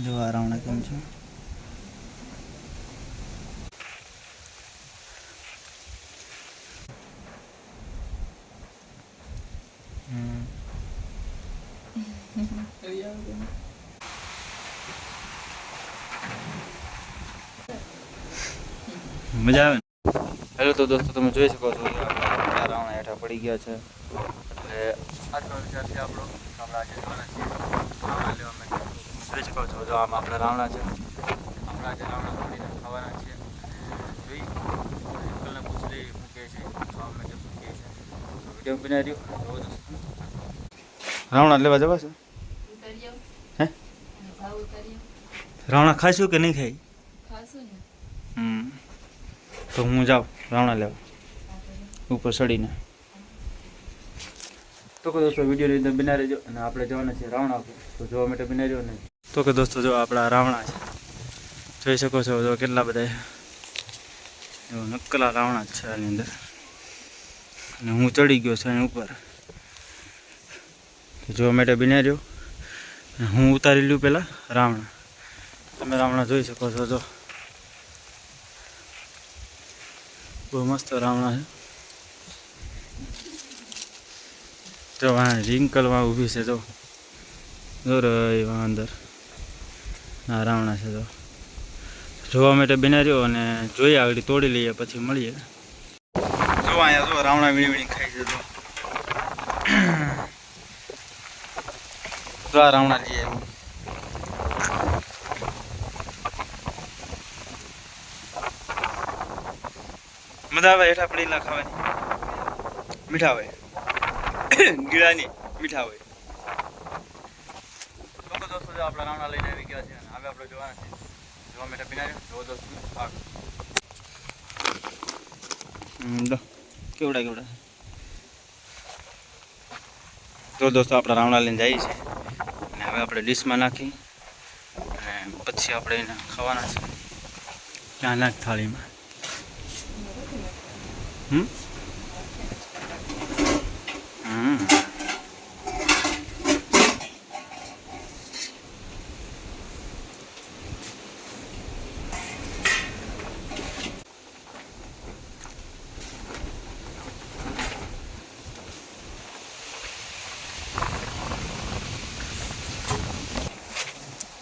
જો આ રાવણા કેમ છે. મજા આવે ને. હેલો તો દોસ્તો તમે જોઈ શકો છો આ રાવણા હેઠા પડી ગયા છે. એટલે આજનો વિચાર છે આપણો આપણે આજે જવાના છીએ રાવણા લેવા માટે. જોઈ શકો છો જો આમાં આપણા રાવણા છે. આપણા આજે રાવણા તોડીને ખાવાના છીએ. જોઈ અંકલને પૂછી લઈ મૂકે છે ખાવા માટે મૂકે છે. વિડીયો બનાવી રહ્યો જોવો દોસ્તો. રાવણા લેવા જવા છે હે રાવણા ખાઈશું કે નહીં ખાઈ તો હું જાઉં રાવણા લેવા ઉપર ચડીને. તો કે દોસ્તો વિડીયો રીતે બનાવી રહેજો અને આપણે જવાના છીએ રાવણા ઉપર તો જોવા માટે બનાવી રહ્યો ને. તો કે દોસ્તો જો આપણા રાવણા છે જોઈ શકો છો જો કેટલા બધા એવો નકલા રાવણા જ છે આની અંદર. અને હું ચડી ગયો છું અહીં ઉપર જોવા માટે બનાવી રહ્યો. હું ઉતારી લ્યું પહેલાં રાવણા. તમે રાવણા જોઈ શકો છો જો બહુ મસ્ત રાવણા છે. જો વાં રિંકલમાં ઊભી છે જો વાં અંદર આ રાવણા છે તો જોવા માટે બનાવ્યો અને જોઈએ આગળ તોડી લઈએ પછી મળીએ. જો અહીંયા જો રાવણા વીણી વીણી ખાઈ છે તો આ રાવણા લઈએ એવું. મજા આવે હેઠા પડેલા ખાવાની મીઠા હોય ગીળાની મીઠા હોય. તો દોસ્તો જો આપણા રાવણા લઈને આવી ગયા છે અને હવે આપણે જોવાના છે જોવા માટે બિનાર્યો જો દોસ્તો કેવડા કેવડા તો દોસ્તો આપણા રાવણા લઈને જઈએ છીએ અને હવે આપણે ડીશમાં નાખી અને પછી આપણે એને ખાવાના છે ત્યાં નાખ થાળીમાં.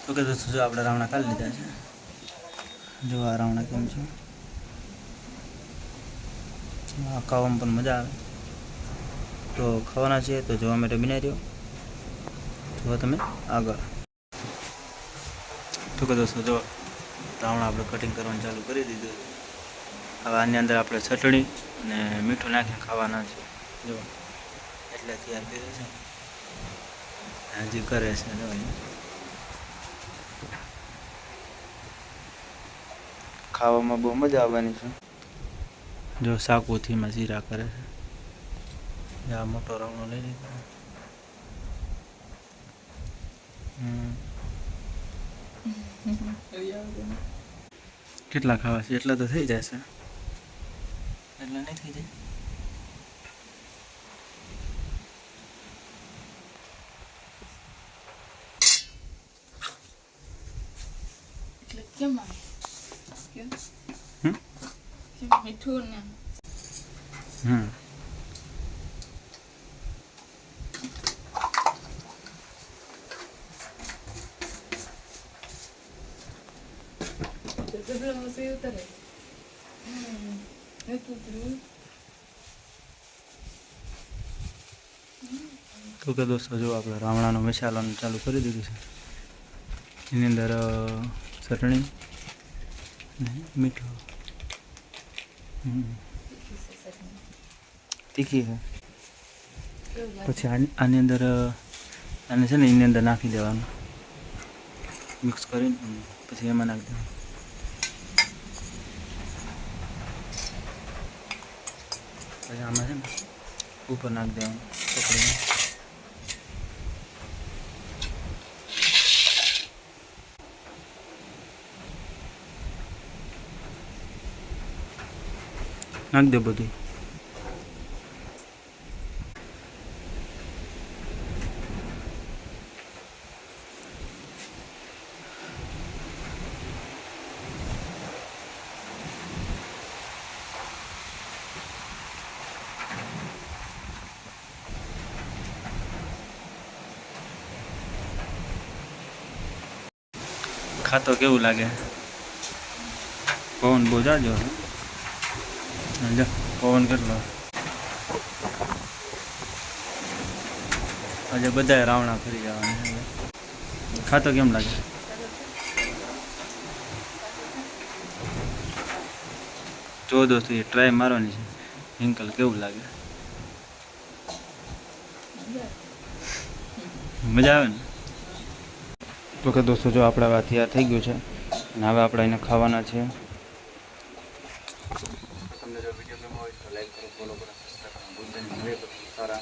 તો કે દોસ્તો જો આપણે રાવણા કાઢી લીધા છે. જો આ રાવણા કેમ છે આ ખાવામાં પણ મજા આવે તો ખાવાના છે તો જોવા માટે બનાવી રહ્યો જો તમે આગળ. તો કે દોસ્તો જો રાવણા આપણે કટિંગ કરવાનું ચાલુ કરી દીધું. હવે આની અંદર આપણે ચટણી અને મીઠું નાખીને ખાવાના છે જો એટલે તૈયાર કર્યું છે હજી કરે છે જો ખાવામાં બહુ મજા આવવાની છે. જો શાકોથી માં જીરા કરે છે આ મોટો રાવણો લઈ લીધો. કેટલા ખાવા છે એટલા તો થઈ જશે એટલા નહીં થઈ જાય. મીઠું ને તો કે દોસ્તો જો આપણે રાવણાનો મસાલાનું ચાલુ કરી દીધું છે. એની અંદર ચટણી મીઠું તીખી છે. પછી આની અંદર આને છે ને એની અંદર નાખી દેવાનું મિક્સ કરીને પછી એમાં નાખી દેવાનું. પછી આમાં છે ને ઉપર નાખી દેવાનું પકડીને. નાખ દે બધું. ખાતો કેવું લાગે? પવન બહુ જાજો છે. જા પવન કેટલો. આજે બધાએ રાવણા ફરી જવાના છે. ખાતો કેમ લાગે? જો દોસ્તો એ ટ્રાય મારવાની છે. હિંકલ કેવું લાગે? મજા આવે ને? તો કે દોસ્તો જો આપણે હવે તૈયાર થઈ ગયું છે અને હવે આપણે એને ખાવાના છે. તમને જો વિડીયો ગમ્યો હોય તો લાઈક કરો, ફોલો કરો, સબસ્ક્રાઈબ કરો. સારા